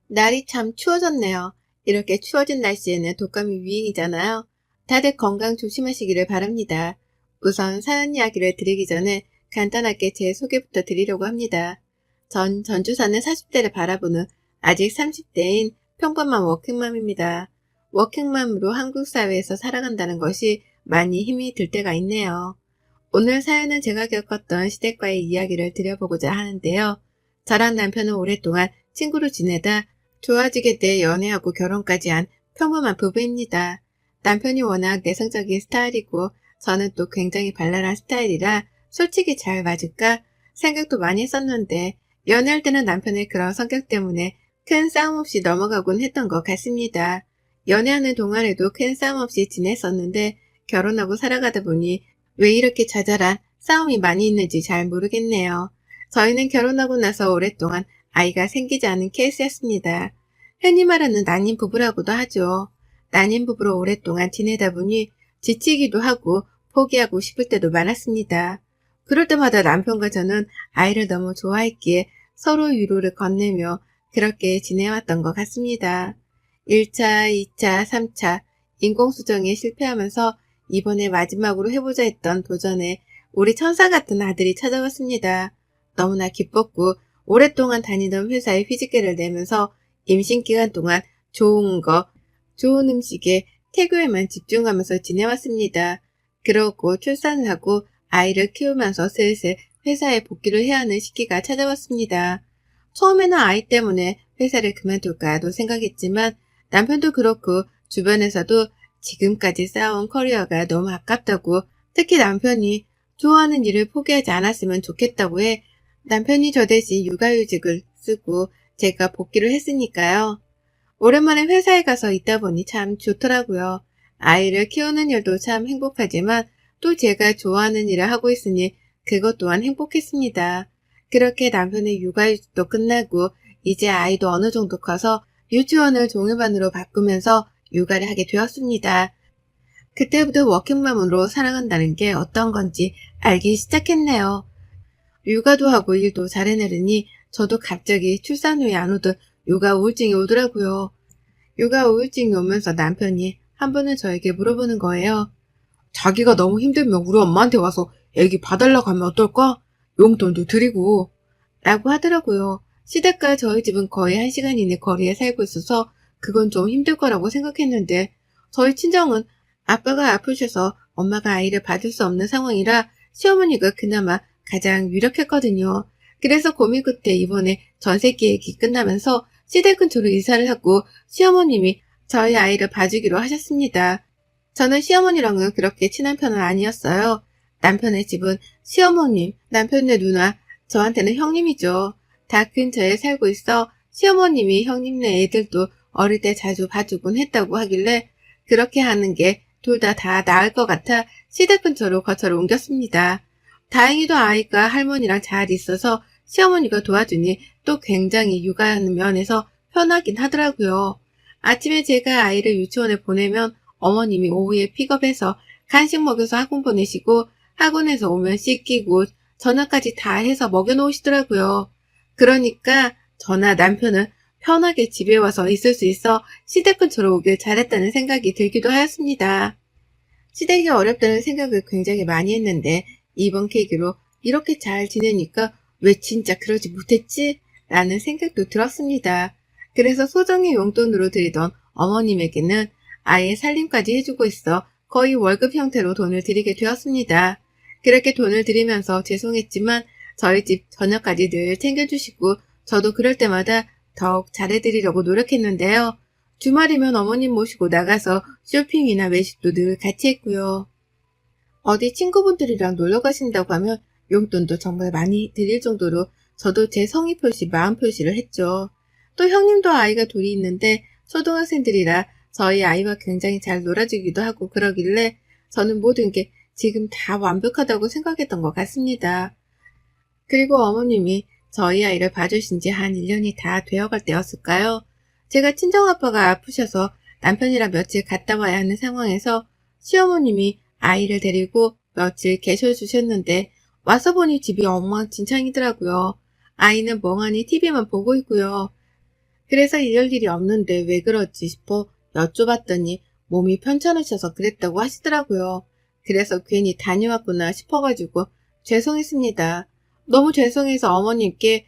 날이 참 추워졌네요. 이렇게 추워진 날씨에는 독감이 유행이잖아요. 다들 건강 조심하시기를 바랍니다. 우선 사연 이야기를 드리기 전에 간단하게 제 소개부터 드리려고 합니다. 전 전주 사는 40대를 바라보는 아직 30대인 평범한 워킹맘입니다. 워킹맘으로 한국 사회에서 살아간다는 것이 많이 힘이 들 때가 있네요. 오늘 사연은 제가 겪었던 시댁과의 이야기를 드려보고자 하는데요. 저랑 남편은 오랫동안 친구로 지내다 좋아지게 돼 연애하고 결혼까지 한 평범한 부부입니다. 남편이 워낙 내성적인 스타일이고 저는 또 굉장히 발랄한 스타일이라 솔직히 잘 맞을까 생각도 많이 했었는데 연애할 때는 남편의 그런 성격 때문에 큰 싸움 없이 넘어가곤 했던 것 같습니다. 연애하는 동안에도 큰 싸움 없이 지냈었는데 결혼하고 살아가다 보니 왜 이렇게 자잘한 싸움이 많이 있는지 잘 모르겠네요. 저희는 결혼하고 나서 오랫동안 아이가 생기지 않은 케이스였습니다. 흔히 말하는 난임 부부라고도 하죠. 난임 부부로 오랫동안 지내다 보니 지치기도 하고 포기하고 싶을 때도 많았습니다. 그럴 때마다 남편과 저는 아이를 너무 좋아했기에 서로 위로를 건네며 그렇게 지내왔던 것 같습니다. 1차, 2차, 3차 인공수정에 실패하면서 이번에 마지막으로 해보자 했던 도전에 우리 천사 같은 아들이 찾아왔습니다. 너무나 기뻤고 오랫동안 다니던 회사에 휴직계를 내면서 임신 기간 동안 좋은 거, 좋은 음식에 태교에만 집중하면서 지내왔습니다. 그러고 출산을 하고 아이를 키우면서 슬슬 회사에 복귀를 해야 하는 시기가 찾아왔습니다. 처음에는 아이 때문에 회사를 그만둘까도 생각했지만 남편도 그렇고 주변에서도 지금까지 쌓아온 커리어가 너무 아깝다고 특히 남편이 좋아하는 일을 포기하지 않았으면 좋겠다고 해 남편이 저 대신 육아휴직을 쓰고 제가 복귀를 했으니까요. 오랜만에 회사에 가서 있다 보니 참 좋더라고요. 아이를 키우는 일도 참 행복하지만 또 제가 좋아하는 일을 하고 있으니 그것 또한 행복했습니다. 그렇게 남편의 육아휴직도 끝나고 이제 아이도 어느 정도 커서 유치원을 종일반으로 바꾸면서 육아를 하게 되었습니다. 그때부터 워킹맘으로 살아간다는 게 어떤 건지 알기 시작했네요. 육아도 하고 일도 잘 해내려니 저도 갑자기 출산 후에 안 오던 육아 우울증이 오더라고요. 육아 우울증이 오면서 남편이 한 번은 저에게 물어보는 거예요. 자기가 너무 힘들면 우리 엄마한테 와서 애기 봐달라고 하면 어떨까? 용돈도 드리고 라고 하더라고요. 시댁과 저희 집은 거의 1시간 이내 거리에 살고 있어서 그건 좀 힘들 거라고 생각했는데 저희 친정은 아빠가 아프셔서 엄마가 아이를 봐줄 수 없는 상황이라 시어머니가 그나마 가장 유력했거든요. 그래서 고민 끝에 이번에 전세 계획이 끝나면서 시댁 근처로 이사를 하고 시어머님이 저희 아이를 봐주기로 하셨습니다. 저는 시어머니랑은 그렇게 친한 편은 아니었어요. 남편의 집은 시어머님, 남편의 누나, 저한테는 형님이죠. 다 근처에 살고 있어 시어머님이 형님네 애들도 어릴 때 자주 봐주곤 했다고 하길래 그렇게 하는 게 둘 다 나을 것 같아 시댁 근처로 거처를 옮겼습니다. 다행히도 아이가 할머니랑 잘 있어서 시어머니가 도와주니 또 굉장히 육아하는 면에서 편하긴 하더라고요. 아침에 제가 아이를 유치원에 보내면 어머님이 오후에 픽업해서 간식 먹여서 학원 보내시고 학원에서 오면 씻기고 저녁까지 다 해서 먹여놓으시더라고요. 그러니까 저나 남편은 편하게 집에 와서 있을 수 있어 시댁 근처로 오길 잘했다는 생각이 들기도 하였습니다. 시댁이 어렵다는 생각을 굉장히 많이 했는데 이번 계기로 이렇게 잘 지내니까 왜 진짜 그러지 못했지? 라는 생각도 들었습니다. 그래서 소정의 용돈으로 드리던 어머님에게는 아예 살림까지 해주고 있어 거의 월급 형태로 돈을 드리게 되었습니다. 그렇게 돈을 드리면서 죄송했지만 저희 집 저녁까지 늘 챙겨주시고 저도 그럴 때마다 더욱 잘해드리려고 노력했는데요. 주말이면 어머님 모시고 나가서 쇼핑이나 외식도 늘 같이 했고요. 어디 친구분들이랑 놀러 가신다고 하면 용돈도 정말 많이 드릴 정도로 저도 제 성의 표시, 마음 표시를 했죠. 또 형님도 아이가 둘이 있는데 초등학생들이라 저희 아이와 굉장히 잘 놀아주기도 하고 그러길래 저는 모든 게 지금 다 완벽하다고 생각했던 것 같습니다. 그리고 어머님이 저희 아이를 봐주신 지 한 1년이 다 되어갈 때였을까요? 제가 친정아빠가 아프셔서 남편이랑 며칠 갔다 와야 하는 상황에서 시어머님이 아이를 데리고 며칠 계셔주셨는데 와서 보니 집이 엉망진창이더라고요. 아이는 멍하니 TV만 보고 있고요. 그래서 이럴 일이 없는데 왜 그러지 싶어 여쭤봤더니 몸이 편찮으셔서 그랬다고 하시더라고요. 그래서 괜히 다녀왔구나 싶어가지고 죄송했습니다. 너무 죄송해서 어머님께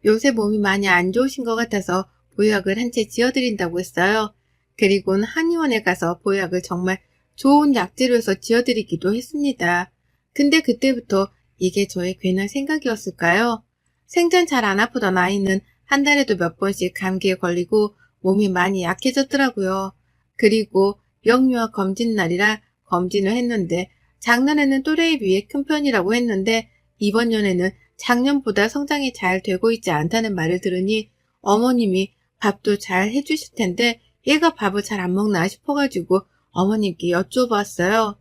요새 몸이 많이 안 좋으신 것 같아서 보약을 한 채 지어드린다고 했어요. 그리고는 한의원에 가서 보약을 정말 좋은 약재로해서 지어드리기도 했습니다. 근데 그때부터 이게 저의 괜한 생각이었을까요? 생전 잘 안 아프던 아이는 한 달에도 몇 번씩 감기에 걸리고 몸이 많이 약해졌더라고요. 그리고 영유아 검진 날이라 검진을 했는데 작년에는 또래에 비해 큰 편이라고 했는데 이번 년에는 작년보다 성장이 잘 되고 있지 않다는 말을 들으니 어머님이 밥도 잘 해주실 텐데 얘가 밥을 잘 안 먹나 싶어가지고 어머님께 여쭤봤어요.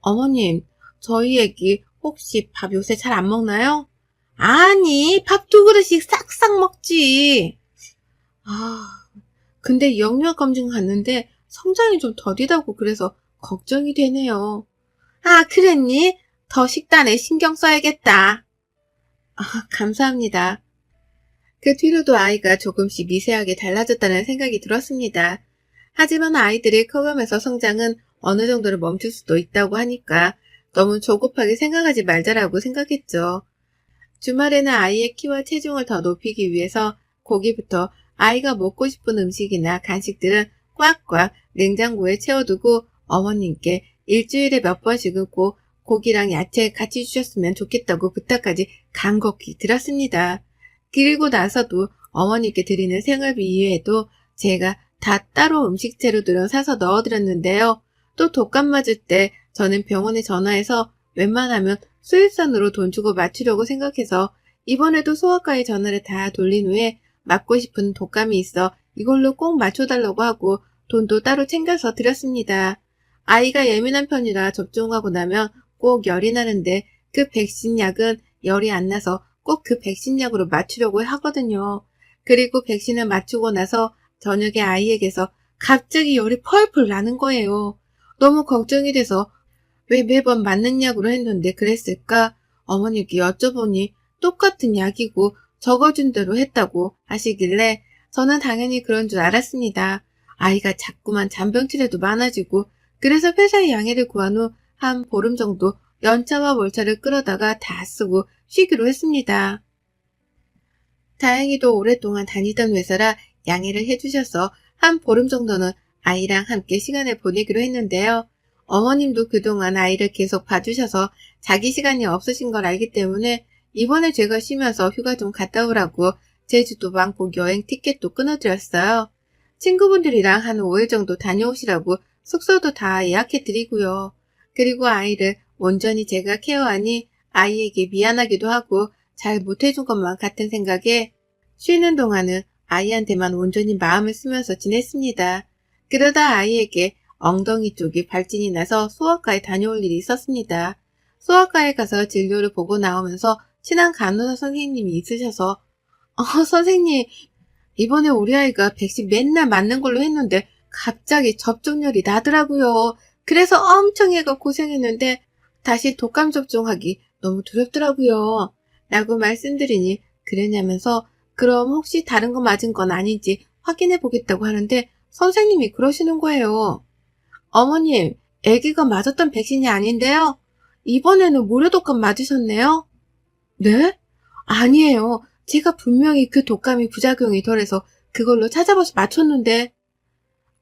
어머님, 저희 애기 혹시 밥 요새 잘 안 먹나요? 아니, 밥 2그릇씩 싹싹 먹지. 근데 영유아 검진 갔는데 성장이 좀 더디다고 그래서 걱정이 되네요. 아, 그랬니? 더 식단에 신경 써야겠다. 감사합니다. 그 뒤로도 아이가 조금씩 미세하게 달라졌다는 생각이 들었습니다. 하지만 아이들이 커가면서 성장은 어느 정도로 멈출 수도 있다고 하니까 너무 조급하게 생각하지 말자라고 생각했죠. 주말에는 아이의 키와 체중을 더 높이기 위해서 고기부터 아이가 먹고 싶은 음식이나 간식들은 꽉꽉 냉장고에 채워두고 어머님께 일주일에 몇 번씩은 꼭 고기랑 야채 같이 주셨으면 좋겠다고 부탁까지 간곡히 드렸습니다. 그리고 나서도 어머니께 드리는 생활비 이외에도 제가 다 따로 음식 재료들은 사서 넣어드렸는데요. 또 독감 맞을 때 저는 병원에 전화해서 웬만하면 수일선으로 돈 주고 맞추려고 생각해서 이번에도 소아과에 전화를 다 돌린 후에 맞고 싶은 독감이 있어 이걸로 꼭 맞춰달라고 하고 돈도 따로 챙겨서 드렸습니다. 아이가 예민한 편이라 접종하고 나면 꼭 열이 나는데 그 백신 약은 열이 안 나서 꼭 그 백신 약으로 맞추려고 하거든요. 그리고 백신을 맞추고 나서 저녁에 아이에게서 갑자기 열이 펄펄 나는 거예요. 너무 걱정이 돼서 왜 매번 맞는 약으로 했는데 그랬을까? 어머니께 여쭤보니 똑같은 약이고 적어준 대로 했다고 하시길래 저는 당연히 그런 줄 알았습니다. 아이가 자꾸만 잔병치레도 많아지고 그래서 회사에 양해를 구한 후 한 보름 정도 연차와 월차를 끌어다가 다 쓰고 쉬기로 했습니다. 다행히도 오랫동안 다니던 회사라 양해를 해주셔서 한 보름 정도는 아이랑 함께 시간을 보내기로 했는데요. 어머님도 그동안 아이를 계속 봐주셔서 자기 시간이 없으신 걸 알기 때문에 이번에 제가 쉬면서 휴가 좀 갔다 오라고 제주도 왕복 여행 티켓도 끊어드렸어요. 친구분들이랑 한 5일 정도 다녀오시라고 숙소도 다 예약해드리고요. 그리고 아이를 온전히 제가 케어하니 아이에게 미안하기도 하고 잘 못해준 것만 같은 생각에 쉬는 동안은 아이한테만 온전히 마음을 쓰면서 지냈습니다. 그러다 아이에게 엉덩이 쪽이 발진이 나서 소아과에 다녀올 일이 있었습니다. 소아과에 가서 진료를 보고 나오면서 친한 간호사 선생님이 있으셔서 선생님, 이번에 우리 아이가 백신 맨날 맞는 걸로 했는데 갑자기 접종열이 나더라고요. 그래서 엄청 애가 고생했는데 다시 독감 접종하기 너무 두렵더라고요. 라고 말씀드리니 그러냐면서 그럼 혹시 다른 거 맞은 건 아닌지 확인해 보겠다고 하는데 선생님이 그러시는 거예요. 어머님, 아기가 맞았던 백신이 아닌데요. 이번에는 무료 독감 맞으셨네요. 네? 아니에요. 제가 분명히 그 독감이 부작용이 덜해서 그걸로 찾아봐서 맞췄는데.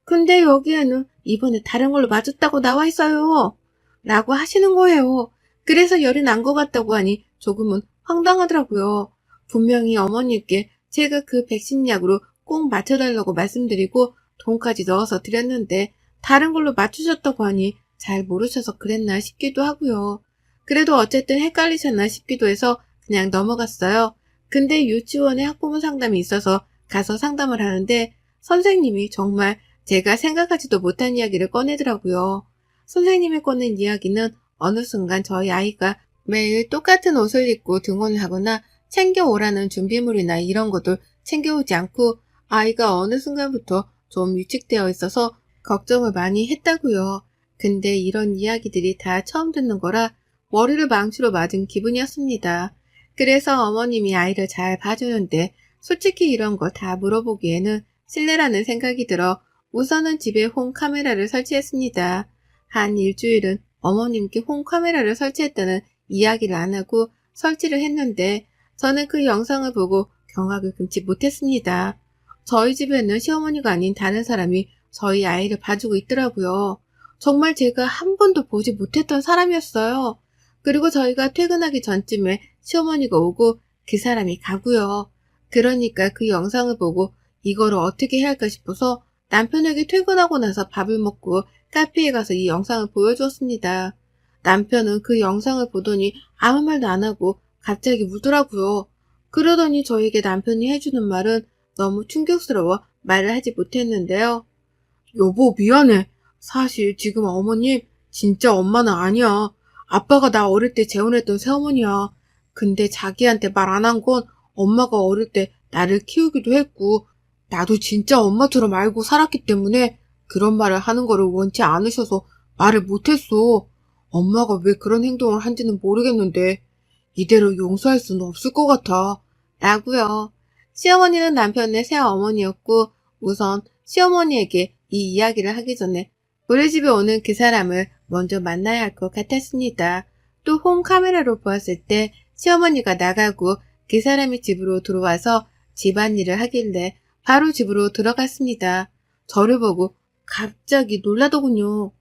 근데 여기에는 이번에 다른 걸로 맞았다고 나와 있어요. 라고 하시는 거예요. 그래서 열이 난 것 같다고 하니 조금은 황당하더라고요. 분명히 어머니께 제가 그 백신 약으로 꼭 맞춰달라고 말씀드리고 돈까지 넣어서 드렸는데 다른 걸로 맞추셨다고 하니 잘 모르셔서 그랬나 싶기도 하고요. 그래도 어쨌든 헷갈리셨나 싶기도 해서 그냥 넘어갔어요. 근데 유치원에 학부모 상담이 있어서 가서 상담을 하는데 선생님이 정말 제가 생각하지도 못한 이야기를 꺼내더라고요. 선생님이 꺼낸 이야기는 어느 순간 저희 아이가 매일 똑같은 옷을 입고 등원을 하거나 챙겨오라는 준비물이나 이런 것도 챙겨오지 않고 아이가 어느 순간부터 좀 위축되어 있어서 걱정을 많이 했다고요. 근데 이런 이야기들이 다 처음 듣는 거라 머리를 망치로 맞은 기분이었습니다. 그래서 어머님이 아이를 잘 봐주는데 솔직히 이런 거 다 물어보기에는 실례라는 생각이 들어 우선은 집에 홈카메라를 설치했습니다. 한 일주일은 어머님께 홈카메라를 설치했다는 이야기를 안 하고 설치를 했는데 저는 그 영상을 보고 경악을 금치 못했습니다. 저희 집에는 시어머니가 아닌 다른 사람이 저희 아이를 봐주고 있더라고요. 정말 제가 한 번도 보지 못했던 사람이었어요. 그리고 저희가 퇴근하기 전쯤에 시어머니가 오고 그 사람이 가고요. 그러니까 그 영상을 보고 이거를 어떻게 해야 할까 싶어서 남편에게 퇴근하고 나서 밥을 먹고 카페에 가서 이 영상을 보여주었습니다. 남편은 그 영상을 보더니 아무 말도 안 하고 갑자기 울더라고요. 그러더니 저에게 남편이 해주는 말은 너무 충격스러워 말을 하지 못했는데요. 여보, 미안해. 사실 지금 어머님 진짜 엄마는 아니야. 아빠가 나 어릴 때 재혼했던 새어머니야. 근데 자기한테 말 안 한 건 엄마가 어릴 때 나를 키우기도 했고 나도 진짜 엄마처럼 알고 살았기 때문에 그런 말을 하는 거를 원치 않으셔서 말을 못했어. 엄마가 왜 그런 행동을 한지는 모르겠는데 이대로 용서할 수는 없을 것 같아. 라고요. 시어머니는 남편의 새어머니였고 우선 시어머니에게 이 이야기를 하기 전에 우리 집에 오는 그 사람을 먼저 만나야 할 것 같았습니다. 또 홈카메라로 보았을 때 시어머니가 나가고 그 사람이 집으로 들어와서 집안일을 하길래 바로 집으로 들어갔습니다. 저를 보고 갑자기 놀라더군요.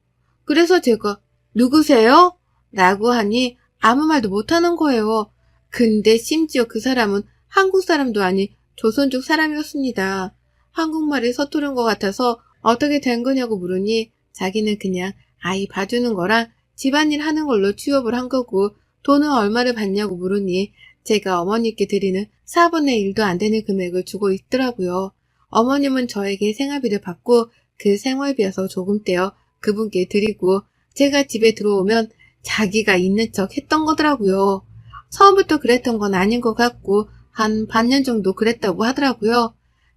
그래서 제가 누구세요? 라고 하니 아무 말도 못하는 거예요. 근데 심지어 그 사람은 한국 사람도 아닌 조선족 사람이었습니다. 한국말이 서투른 것 같아서 어떻게 된 거냐고 물으니 자기는 그냥 아이 봐주는 거랑 집안일 하는 걸로 취업을 한 거고 돈은 얼마를 받냐고 물으니 제가 어머니께 드리는 4분의 1도 안 되는 금액을 주고 있더라고요. 어머님은 저에게 생활비를 받고 그 생활비에서 조금 떼어 그분께 드리고 제가 집에 들어오면 자기가 있는 척 했던 거더라고요. 처음부터 그랬던 건 아닌 것 같고 한 반년 정도 그랬다고 하더라고요.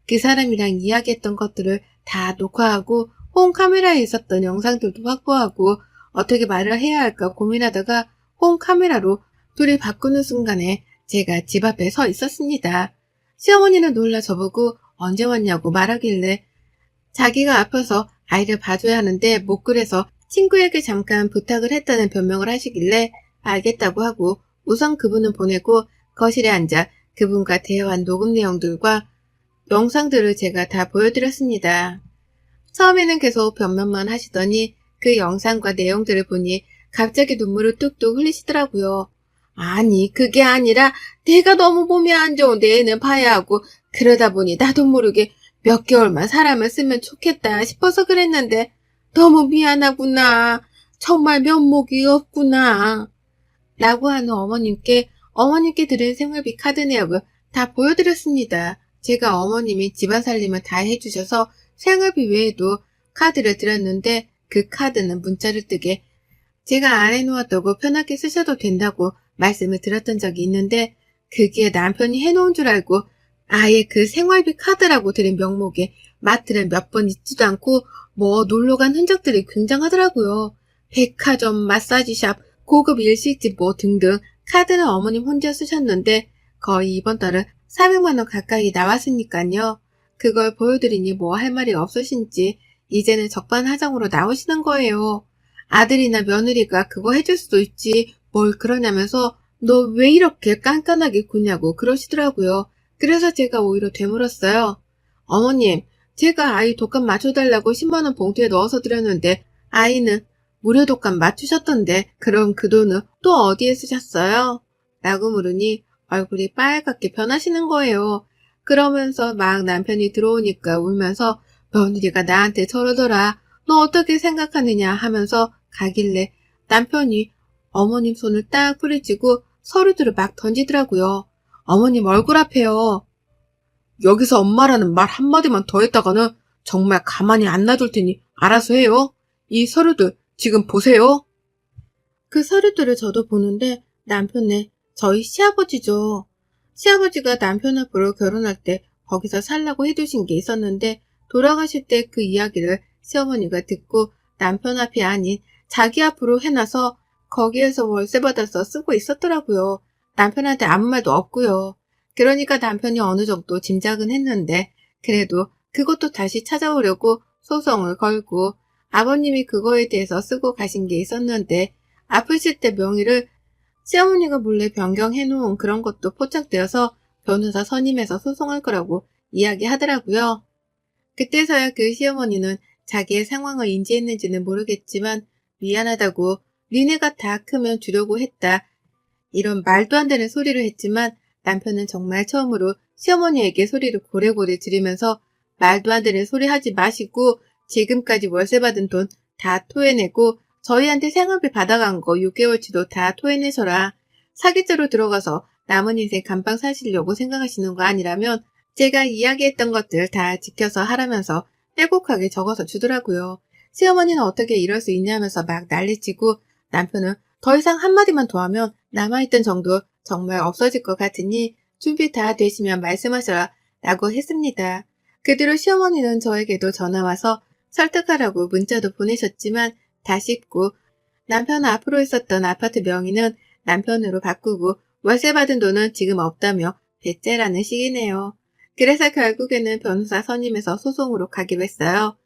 그 사람이랑 이야기했던 것들을 다 녹화하고 홈카메라에 있었던 영상들도 확보하고 어떻게 말을 해야 할까 고민하다가 홈카메라로 둘이 바꾸는 순간에 제가 집 앞에 서 있었습니다. 시어머니는 놀라 저보고 언제 왔냐고 말하길래 자기가 아파서 아이를 봐줘야 하는데 못 그래서 친구에게 잠깐 부탁을 했다는 변명을 하시길래 알겠다고 하고 우선 그분은 보내고 거실에 앉아 그분과 대화한 녹음 내용들과 영상들을 제가 다 보여드렸습니다. 처음에는 계속 변명만 하시더니 그 영상과 내용들을 보니 갑자기 눈물을 뚝뚝 흘리시더라고요. 아니 그게 아니라 내가 너무 몸이 안 좋은데 애는 봐야 하고 그러다 보니 나도 모르게 몇 개월만 사람을 쓰면 좋겠다 싶어서 그랬는데 너무 미안하구나. 정말 면목이 없구나. 라고 하는 어머님께 드린 생활비 카드 내역을 다 보여드렸습니다. 제가 어머님이 집안 살림을 다 해주셔서 생활비 외에도 카드를 드렸는데 그 카드는 문자를 뜨게 제가 안 해놓았다고 편하게 쓰셔도 된다고 말씀을 드렸던 적이 있는데 그게 남편이 해놓은 줄 알고 아예 그 생활비 카드라고 드린 명목에 마트를 몇 번 잊지도 않고 뭐 놀러간 흔적들이 굉장하더라고요. 백화점, 마사지샵, 고급 일식집 뭐 등등 카드는 어머님 혼자 쓰셨는데 거의 이번 달은 400만 원 가까이 나왔으니까요. 그걸 보여드리니 뭐 할 말이 없으신지 이제는 적반하장으로 나오시는 거예요. 아들이나 며느리가 그거 해줄 수도 있지 뭘 그러냐면서 너 왜 이렇게 깐깐하게 구냐고 그러시더라고요. 그래서 제가 오히려 되물었어요. 어머님, 제가 아이 독감 맞춰달라고 10만 원 봉투에 넣어서 드렸는데 아이는 무료 독감 맞추셨던데 그럼 그 돈은 또 어디에 쓰셨어요? 라고 물으니 얼굴이 빨갛게 변하시는 거예요. 그러면서 막 남편이 들어오니까 울면서 며느리가 나한테 저러더라. 너 어떻게 생각하느냐 하면서 가길래 남편이 어머님 손을 딱 뿌리치고 서류들을 막 던지더라고요. 어머님 얼굴 앞에요. 여기서 엄마라는 말 한마디만 더 했다가는 정말 가만히 안 놔둘 테니 알아서 해요. 이 서류들 지금 보세요. 그 서류들을 저도 보는데 남편의 저희 시아버지죠. 시아버지가 남편 앞으로 결혼할 때 거기서 살라고 해두신 게 있었는데 돌아가실 때 그 이야기를 시어머니가 듣고 남편 앞이 아닌 자기 앞으로 해놔서 거기에서 월세 받아서 쓰고 있었더라고요. 남편한테 아무 말도 없고요. 그러니까 남편이 어느 정도 짐작은 했는데 그래도 그것도 다시 찾아오려고 소송을 걸고 아버님이 그거에 대해서 쓰고 가신 게 있었는데 아프실 때 명의를 시어머니가 몰래 변경해 놓은 그런 것도 포착되어서 변호사 선임해서 소송할 거라고 이야기하더라고요. 그때서야 그 시어머니는 자기의 상황을 인지했는지는 모르겠지만 미안하다고 니네가 다 크면 주려고 했다. 이런 말도 안 되는 소리를 했지만 남편은 정말 처음으로 시어머니에게 소리를 고래고래 지르면서 말도 안 되는 소리 하지 마시고 지금까지 월세 받은 돈 다 토해내고 저희한테 생활비 받아간 거 6개월치도 다 토해내셔라. 사기죄로 들어가서 남은 인생 감방 사시려고 생각하시는 거 아니라면 제가 이야기했던 것들 다 지켜서 하라면서 빼곡하게 적어서 주더라고요. 시어머니는 어떻게 이럴 수 있냐면서 막 난리치고 남편은 더 이상 한마디만 더 하면 남아있던 정도 정말 없어질 것 같으니 준비 다 되시면 말씀하셔라 라고 했습니다. 그 뒤로 시어머니는 저에게도 전화와서 설득하라고 문자도 보내셨지만 다 씻고 남편 앞으로 있었던 아파트 명의는 남편으로 바꾸고 월세 받은 돈은 지금 없다며 배째라는 식이네요. 그래서 결국에는 변호사 선임해서 소송으로 가기로 했어요.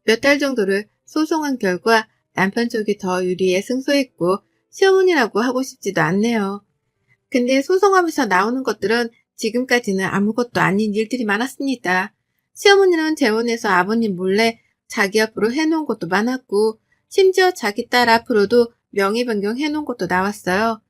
몇 달 정도를 소송한 결과 남편 쪽이 더 유리해 승소했고 시어머니라고 하고 싶지도 않네요. 근데 소송하면서 나오는 것들은 지금까지는 아무것도 아닌 일들이 많았습니다. 시어머니는 재혼해서 아버님 몰래 자기 앞으로 해놓은 것도 많았고 심지어 자기 딸 앞으로도 명의 변경해놓은 것도 나왔어요.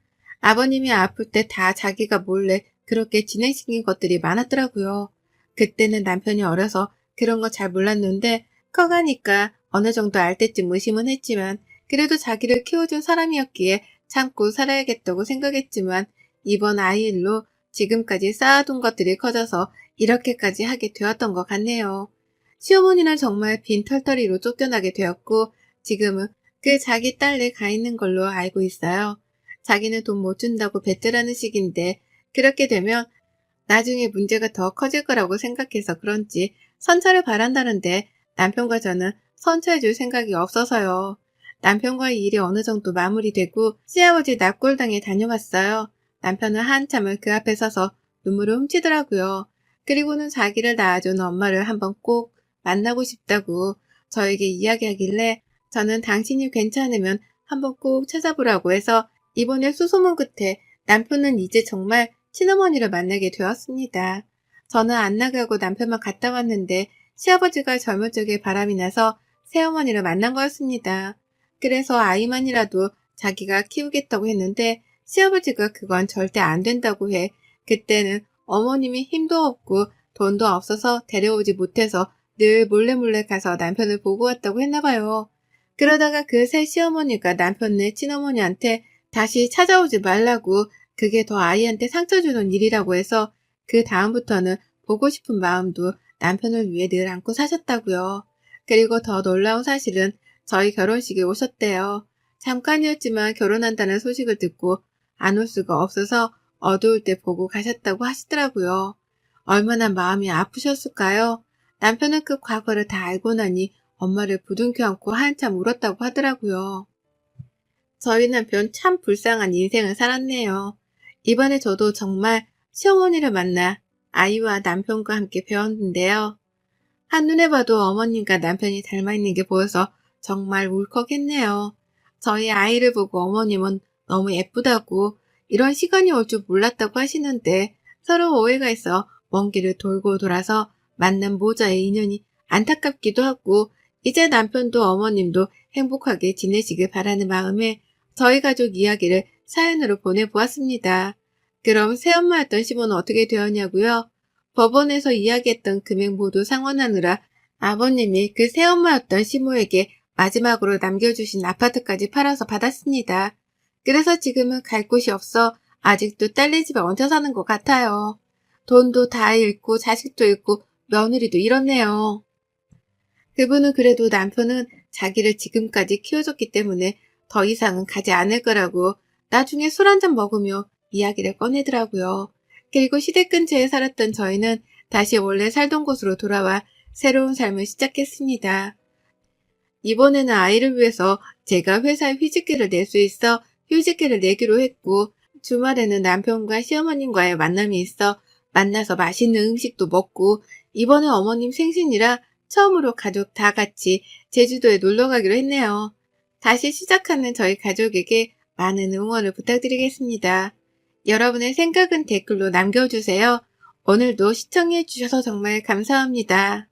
아버님이 아플 때 다 자기가 몰래 그렇게 진행시킨 것들이 많았더라고요. 그때는 남편이 어려서 그런 거 잘 몰랐는데 커가니까 어느 정도 알 때쯤 의심은 했지만 그래도 자기를 키워준 사람이었기에 참고 살아야겠다고 생각했지만 이번 아이 일로 지금까지 쌓아둔 것들이 커져서 이렇게까지 하게 되었던 것 같네요. 시어머니는 정말 빈털터리로 쫓겨나게 되었고 지금은 그 자기 딸네 가 있는 걸로 알고 있어요. 자기는 돈 못 준다고 뱉으라는 식인데 그렇게 되면 나중에 문제가 더 커질 거라고 생각해서 그런지 선처를 바란다는데 남편과 저는 선처해줄 생각이 없어서요. 남편과의 일이 어느 정도 마무리되고 시아버지 납골당에 다녀왔어요. 남편은 한참을 그 앞에 서서 눈물을 훔치더라고요. 그리고는 자기를 낳아준 엄마를 한번 꼭 만나고 싶다고 저에게 이야기하길래 저는 당신이 괜찮으면 한번 꼭 찾아보라고 해서 이번에 수소문 끝에 남편은 이제 정말 친어머니를 만나게 되었습니다. 저는 안 나가고 남편만 갔다 왔는데 시아버지가 젊은 적에 바람이 나서 새어머니를 만난 거였습니다. 그래서 아이만이라도 자기가 키우겠다고 했는데 시아버지가 그건 절대 안 된다고 해. 그때는 어머님이 힘도 없고 돈도 없어서 데려오지 못해서 늘 몰래 가서 남편을 보고 왔다고 했나봐요. 그러다가 그 새 시어머니가 남편네 친어머니한테 다시 찾아오지 말라고 그게 더 아이한테 상처 주는 일이라고 해서 그 다음부터는 보고 싶은 마음도 남편을 위해 늘 안고 사셨다고요. 그리고 더 놀라운 사실은 저희 결혼식에 오셨대요. 잠깐이었지만 결혼한다는 소식을 듣고 안 올 수가 없어서 어두울 때 보고 가셨다고 하시더라고요. 얼마나 마음이 아프셨을까요? 남편은 그 과거를 다 알고 나니 엄마를 부둥켜 안고 한참 울었다고 하더라고요. 저희 남편 참 불쌍한 인생을 살았네요. 이번에 저도 정말 시어머니를 만나 아이와 남편과 함께 배웠는데요. 한눈에 봐도 어머님과 남편이 닮아있는 게 보여서 정말 울컥했네요. 저희 아이를 보고 어머님은 너무 예쁘다고 이런 시간이 올 줄 몰랐다고 하시는데 서로 오해가 있어 먼 길을 돌고 돌아서 만난 모자의 인연이 안타깝기도 하고 이제 남편도 어머님도 행복하게 지내시길 바라는 마음에 저희 가족 이야기를 사연으로 보내보았습니다. 그럼 새엄마였던 시모는 어떻게 되었냐고요? 법원에서 이야기했던 금액 모두 상환하느라 아버님이 그 새엄마였던 시모에게 마지막으로 남겨주신 아파트까지 팔아서 받았습니다. 그래서 지금은 갈 곳이 없어 아직도 딸네 집에 얹혀 사는 것 같아요. 돈도 다 잃고 자식도 잃고 며느리도 잃었네요. 그분은 그래도 남편은 자기를 지금까지 키워줬기 때문에 더 이상은 가지 않을 거라고 나중에 술 한잔 먹으며 이야기를 꺼내더라고요. 그리고 시댁 근처에 살았던 저희는 다시 원래 살던 곳으로 돌아와 새로운 삶을 시작했습니다. 이번에는 아이를 위해서 제가 회사에 휴직계를 낼 수 있어 휴직계를 내기로 했고 주말에는 남편과 시어머님과의 만남이 있어 만나서 맛있는 음식도 먹고 이번에 어머님 생신이라 처음으로 가족 다 같이 제주도에 놀러 가기로 했네요. 다시 시작하는 저희 가족에게 많은 응원을 부탁드리겠습니다. 여러분의 생각은 댓글로 남겨주세요. 오늘도 시청해 주셔서 정말 감사합니다.